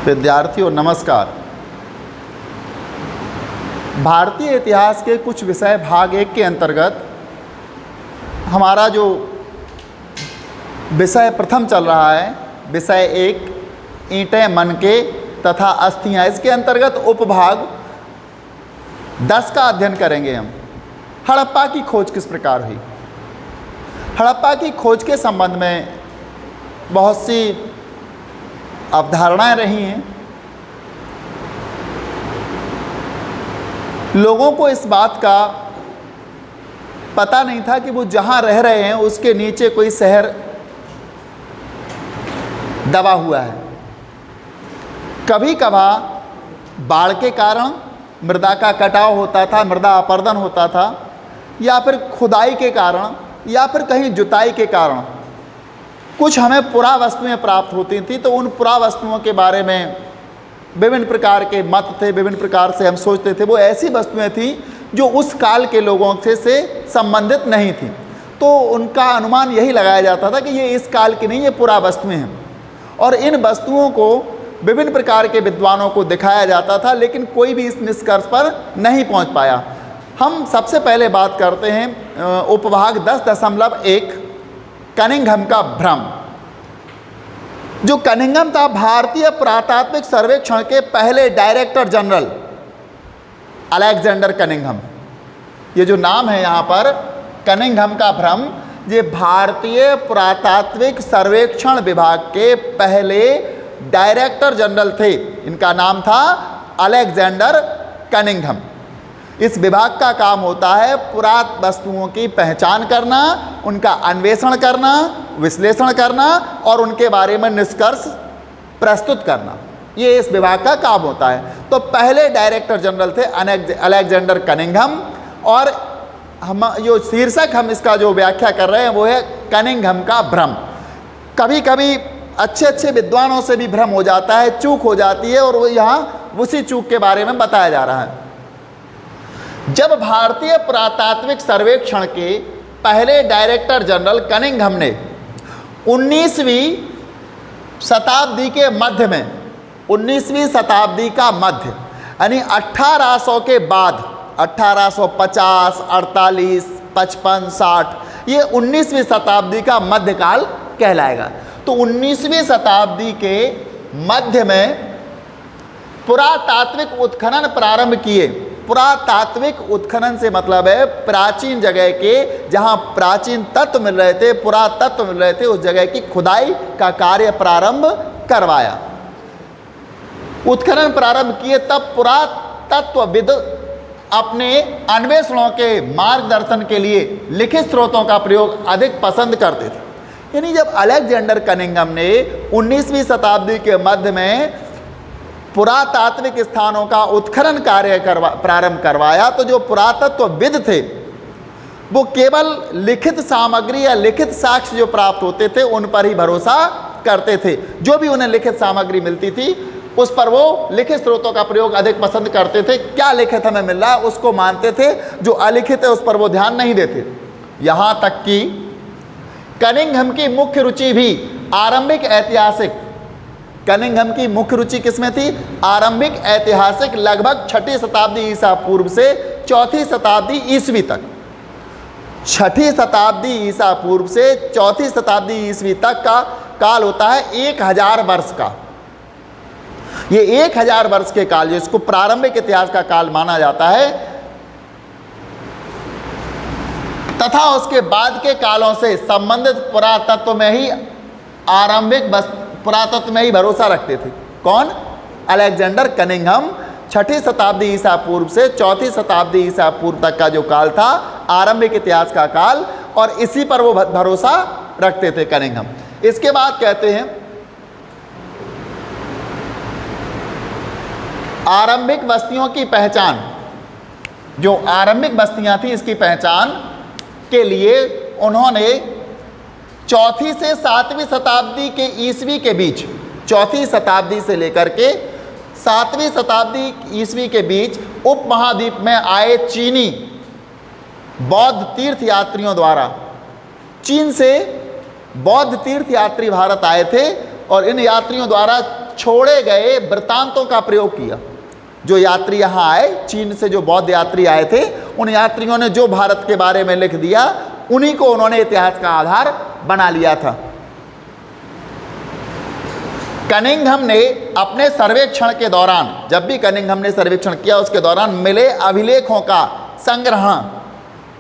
विद्यार्थियों नमस्कार। भारतीय इतिहास के कुछ विषय भाग 1 के अंतर्गत हमारा जो विषय प्रथम चल रहा है, विषय 1 ईंटें मनके तथा अस्थियां, इसके अंतर्गत उपभाग 10 का अध्ययन करेंगे हम। हड़प्पा की खोज किस प्रकार हुई। हड़प्पा की खोज के संबंध में बहुत सी अवधारणाएं रही हैं। लोगों को इस बात का पता नहीं था कि वो जहां रह रहे हैं उसके नीचे कोई शहर दबा हुआ है। कभी कभार बाढ़ के कारण मृदा का कटाव होता था, मृदा अपरदन होता था, या फिर खुदाई के कारण, या फिर कहीं जुताई के कारण कुछ हमें पुरावस्तुएं प्राप्त होती थी। तो उन पुरावस्तुओं के बारे में विभिन्न प्रकार के मत थे, विभिन्न प्रकार से हम सोचते थे। वो ऐसी वस्तुएं थी जो उस काल के लोगों से संबंधित नहीं थी। तो उनका अनुमान यही लगाया जाता था कि ये इस काल की नहीं, ये पुरावस्तुएं हैं। और इन वस्तुओं को विभिन्न प्रकार के विद्वानों को दिखाया जाता था, लेकिन कोई भी इस निष्कर्ष पर नहीं पहुंच पाया। हम सबसे पहले बात करते हैं उपभाग 10.1 कनिंघम का भ्रम। जो कनिंघम था, भारतीय पुरातात्विक सर्वेक्षण के पहले डायरेक्टर जनरल अलेक्जेंडर कनिंघम। ये जो नाम है यहाँ पर कनिंघम का भ्रम, ये भारतीय पुरातात्विक सर्वेक्षण विभाग के पहले डायरेक्टर जनरल थे। इनका नाम था अलेक्जेंडर कनिंघम। इस विभाग का काम होता है पुरातन वस्तुओं की पहचान करना, उनका अन्वेषण करना, विश्लेषण करना और उनके बारे में निष्कर्ष प्रस्तुत करना। ये इस विभाग का काम होता है। तो पहले डायरेक्टर जनरल थे अलेक्जेंडर कनिंघम, और हम जो शीर्षक हम इसका जो व्याख्या कर रहे हैं वो है कनिंघम का भ्रम। कभी कभी अच्छे अच्छे विद्वानों से भी भ्रम हो जाता है, चूक हो जाती है, और वो यहाँ उसी चूक के बारे में बताया जा रहा है। जब भारतीय पुरातात्विक सर्वेक्षण के पहले डायरेक्टर जनरल कनिंघम ने 19वीं शताब्दी के मध्य में, 19वीं शताब्दी का मध्य यानी 1800 के बाद, 1850, 48, 55, 60, ये 19वीं शताब्दी का मध्यकाल कहलाएगा। तो 19वीं शताब्दी के मध्य में पुरातात्विक उत्खनन प्रारंभ किए। पुरातात्विक उत्खनन से मतलब है प्राचीन जगह के, जहाँ प्राचीन तत्व मिल रहे थे, पुरातत्व मिल रहे थे, उस जगह की खुदाई का कार्य प्रारंभ करवाया। उत्खनन प्रारंभ किए तब पुरातत्वविद अपने अन्वेषणों के मार्गदर्शन के लिए लिखित स्रोतों का प्रयोग अधिक पसंद करते थे। यानी जब अलेक्जेंडर कनिंघम ने 19वीं शताब्दी के मध्य में पुरातात्विक स्थानों का उत्खनन कार्य प्रारंभ करवाया, तो जो पुरातत्वविद थे वो केवल लिखित सामग्री या लिखित साक्ष्य जो प्राप्त होते थे उन पर ही भरोसा करते थे। जो भी उन्हें लिखित सामग्री मिलती थी उस पर वो लिखित स्रोतों का प्रयोग अधिक पसंद करते थे। क्या लिखित हमें मिल रहा है उसको मानते थे, जो अलिखित है उस पर वो ध्यान नहीं देते। यहाँ तक कि कनिंघम की मुख्य रुचि भी आरंभिक ऐतिहासिक, कनिंघम की मुख्य रुचि किसमें थी? आरंभिक ऐतिहासिक, लगभग 6ठी शताब्दी ईसा पूर्व से 4थी शताब्दी ईसवी तक। 6ठी शताब्दी ईसा पूर्व से 4थी शताब्दी ईसवी तक का काल होता है 1000 वर्ष का। ये 1000 वर्ष के काल, जिसको प्रारंभिक इतिहास का काल माना जाता है, तथा उसके बाद के कालों से संबंधित पुरातत्व में ही, आरंभिक पुरातत्व में ही भरोसा रखते थे। कौन? Alexander Cunningham. 6ठी शताब्दी ईसा पूर्व से 4थी shताब्दी ईसा पूर्व तक का जो काल था आरंभिक इतिहास का काल, और इसी पर वो भरोसा रखते थे कनिंघम। इसके बाद कहते हैं आरंभिक बस्तियों की पहचान। जो आरंभिक बस्तियां थी इसकी पहचान के लिए उन्होंने 4वीं से 7वीं शताब्दी के ईस्वी के बीच, 4वीं शताब्दी से लेकर के 7वीं शताब्दी ईस्वी के बीच उपमहाद्वीप में आए चीनी बौद्ध तीर्थयात्रियों द्वारा, चीन से बौद्ध तीर्थयात्री भारत आए थे और इन यात्रियों द्वारा छोड़े गए वृत्तांतों का प्रयोग किया। जो यात्री यहाँ आए, चीन से जो बौद्ध यात्री आए थे, उन यात्रियों ने जो भारत के बारे में लिख दिया, उन्हीं को उन्होंने इतिहास का आधार बना लिया था। कनिंघम ने अपने सर्वेक्षण के दौरान, जब भी कनिंघम ने सर्वेक्षण किया उसके दौरान मिले अभिलेखों का संग्रहण,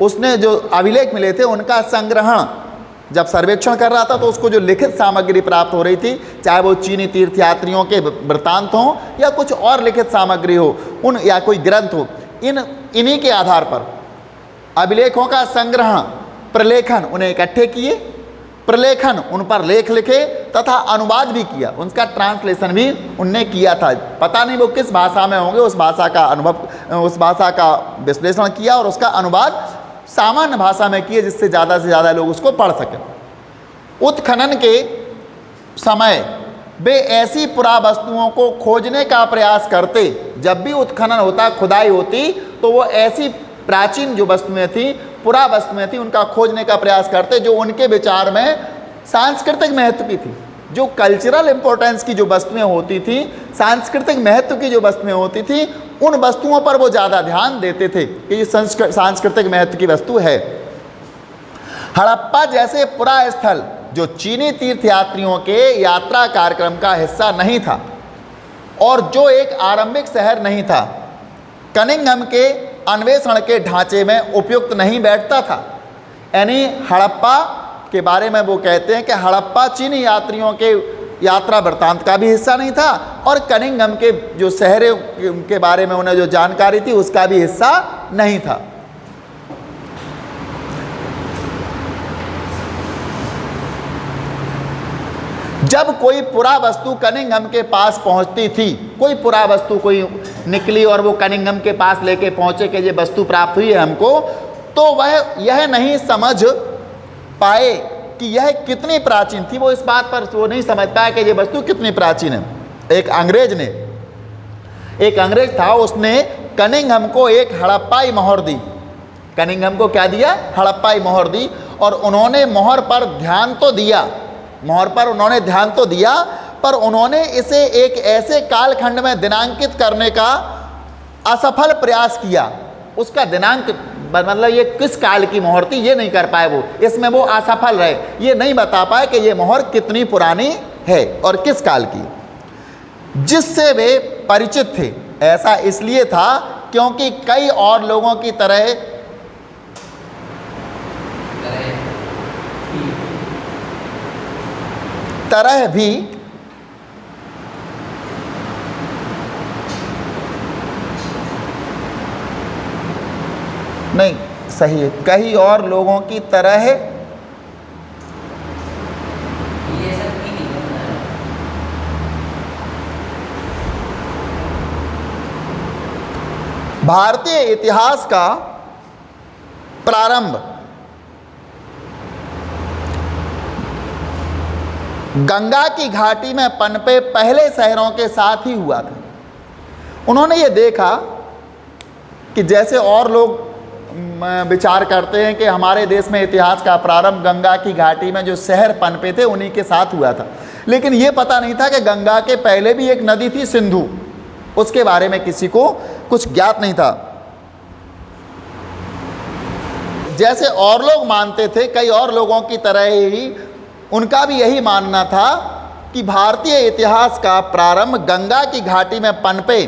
उसने जो अभिलेख मिले थे उनका संग्रहण जब सर्वेक्षण कर रहा था तो उसको जो लिखित सामग्री प्राप्त हो रही थी, चाहे वो चीनी तीर्थयात्रियों के वृत्तांत हों या कुछ और लिखित सामग्री हो, उन या कोई ग्रंथ हो, इन्हीं के आधार पर अभिलेखों का संग्रहण, प्रलेखन उन्हें इकट्ठे किए, प्रलेखन उन पर लेख लिखे तथा अनुवाद भी किया, उनका ट्रांसलेशन भी उनने किया था। पता नहीं वो किस भाषा में होंगे, उस भाषा का अनुभव, उस भाषा का विश्लेषण किया और उसका अनुवाद सामान्य भाषा में किए जिससे ज़्यादा से ज़्यादा लोग उसको पढ़ सकें। उत्खनन के समय वे ऐसी पुरावस्तुओं को खोजने का प्रयास करते, जब भी उत्खनन होता, खुदाई होती, तो वो ऐसी प्राचीन जो वस्तुएं थी, पुरावस्तुएं थी, उनका खोजने का प्रयास करते जो उनके विचार में सांस्कृतिक महत्व की थी। जो कल्चरल इंपॉर्टेंस की जो वस्तुएं होती थी, सांस्कृतिक महत्व की जो वस्तुएं होती थी, उन वस्तुओं पर वो ज़्यादा ध्यान देते थे कि ये सांस्कृतिक महत्व की वस्तु है। हड़प्पा जैसे पुरा स्थल जो चीनी तीर्थयात्रियों के यात्रा कार्यक्रम का हिस्सा नहीं था और जो एक आरंभिक शहर नहीं था, कनिंघम के अन्वेषण के ढांचे में उपयुक्त नहीं बैठता था। यानी हड़प्पा के बारे में वो कहते हैं कि हड़प्पा चीनी यात्रियों के यात्रा वृत्तांत का भी हिस्सा नहीं था और कनिंघम के जो शहरों के बारे में उन्हें जो जानकारी थी उसका भी हिस्सा नहीं था। जब कोई पुरावस्तु कनिंघम के पास पहुंचती थी, कोई पुरावस्तु कोई निकली और वो कनिंघम के पास लेके पहुंचे कि ये वस्तु प्राप्त हुई है हमको, तो वह यह नहीं समझ पाए कि यह कितनी प्राचीन थी। वो इस बात पर वो नहीं समझ पाया कि ये वस्तु कितनी प्राचीन है। एक अंग्रेज था, उसने कनिंघम को एक हड़प्पाई मोहर दी। कनिंघम को क्या दिया? हड़प्पाई मोहर दी। और उन्होंने मोहर पर ध्यान तो दिया, मोहर पर उन्होंने ध्यान तो दिया, पर उन्होंने इसे एक ऐसे कालखंड में दिनांकित करने का असफल प्रयास किया। उसका दिनांक मतलब ये किस काल की मोहर थी ये नहीं कर पाए, वो इसमें वो असफल रहे, ये नहीं बता पाए कि ये मोहर कितनी पुरानी है और किस काल की। जिससे वे परिचित थे, ऐसा इसलिए था क्योंकि कई और लोगों की तरह भी नहीं, सही है, कई और लोगों की तरह है। भारतीय इतिहास का प्रारंभ गंगा की घाटी में पनपे पहले शहरों के साथ ही हुआ था। उन्होंने ये देखा कि जैसे और लोग विचार करते हैं कि हमारे देश में इतिहास का प्रारंभ गंगा की घाटी में जो शहर पनपे थे उन्हीं के साथ हुआ था, लेकिन ये पता नहीं था कि गंगा के पहले भी एक नदी थी सिंधु, उसके बारे में किसी को कुछ ज्ञात नहीं था। जैसे और लोग मानते थे, कई और लोगों की तरह ही उनका भी यही मानना था कि भारतीय इतिहास का प्रारंभ गंगा की घाटी में पनपे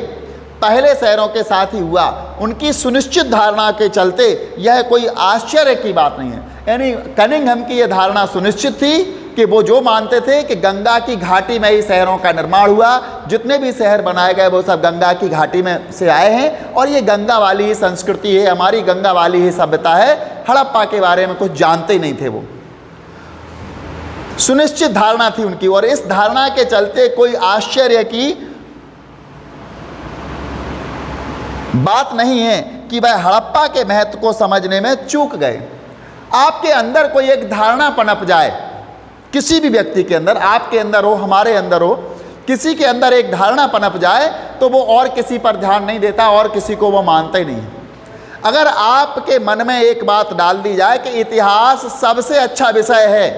पहले शहरों के साथ ही हुआ। उनकी सुनिश्चित धारणा के चलते यह कोई आश्चर्य की बात नहीं है। यानी कनिंघम की यह धारणा सुनिश्चित थी कि वो जो मानते थे कि गंगा की घाटी में ही शहरों का निर्माण हुआ, जितने भी शहर बनाए गए वो सब गंगा की घाटी में से आए हैं और ये गंगा वाली ही संस्कृति है, हमारी गंगा वाली ही सभ्यता है। हड़प्पा के बारे में कुछ जानते ही नहीं थे, वो सुनिश्चित धारणा थी उनकी। और इस धारणा के चलते कोई आश्चर्य की बात नहीं है कि वह हड़प्पा के महत्व को समझने में चूक गए। आपके अंदर कोई एक धारणा पनप जाए, किसी भी व्यक्ति के अंदर, आपके अंदर हो, हमारे अंदर हो, किसी के अंदर एक धारणा पनप जाए तो वो और किसी पर ध्यान नहीं देता और किसी को वो मानता ही नहीं है। अगर आपके मन में एक बात डाल दी जाए कि इतिहास सबसे अच्छा विषय है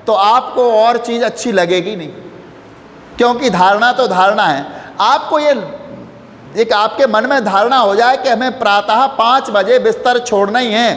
तो आपको और चीज़ अच्छी लगेगी नहीं। क्योंकि धारणा तो धारणा है। आपको ये एक आपके मन में धारणा हो जाए कि हमें प्रातः 5 बजे बिस्तर छोड़ना ही है,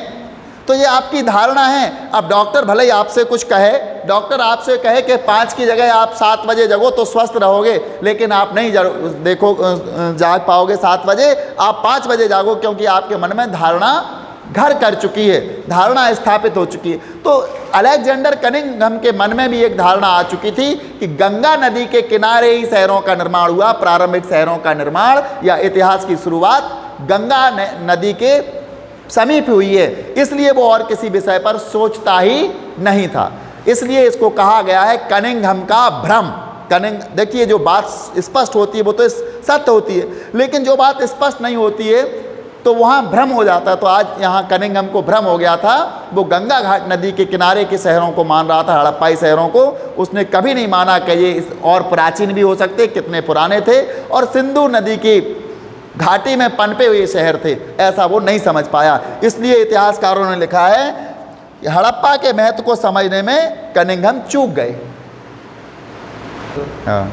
तो ये आपकी धारणा है। अब डॉक्टर भले ही आपसे कुछ कहे, डॉक्टर आपसे कहे कि 5 की जगह आप 7 बजे जगो तो स्वस्थ रहोगे, लेकिन आप नहीं जाग पाओगे 7 बजे, आप 5 बजे जागो, क्योंकि आपके मन में धारणा घर कर चुकी है, धारणा स्थापित हो चुकी है। तो अलेक्जेंडर कनिंघम के मन में भी एक धारणा आ चुकी थी कि गंगा नदी के किनारे ही शहरों का निर्माण हुआ। प्रारंभिक शहरों का निर्माण या इतिहास की शुरुआत गंगा नदी के समीप हुई है, इसलिए वो और किसी विषय पर सोचता ही नहीं था। इसलिए इसको कहा गया है कनिंघम का भ्रम। देखिए, जो बात स्पष्ट होती है वो तो सत्य होती है, लेकिन जो बात स्पष्ट नहीं होती है तो वहाँ भ्रम हो जाता है। तो आज यहाँ कनिंघम को भ्रम हो गया था। वो गंगा घाट नदी के किनारे के शहरों को मान रहा था, हड़प्पाई शहरों को। उसने कभी नहीं माना कि ये और प्राचीन भी हो सकते, कितने पुराने थे, और सिंधु नदी की घाटी में पनपे हुए शहर थे, ऐसा वो नहीं समझ पाया। इसलिए इतिहासकारों ने लिखा है कि हड़प्पा के महत्व को समझने में कनिंघम चूक गए। हाँ।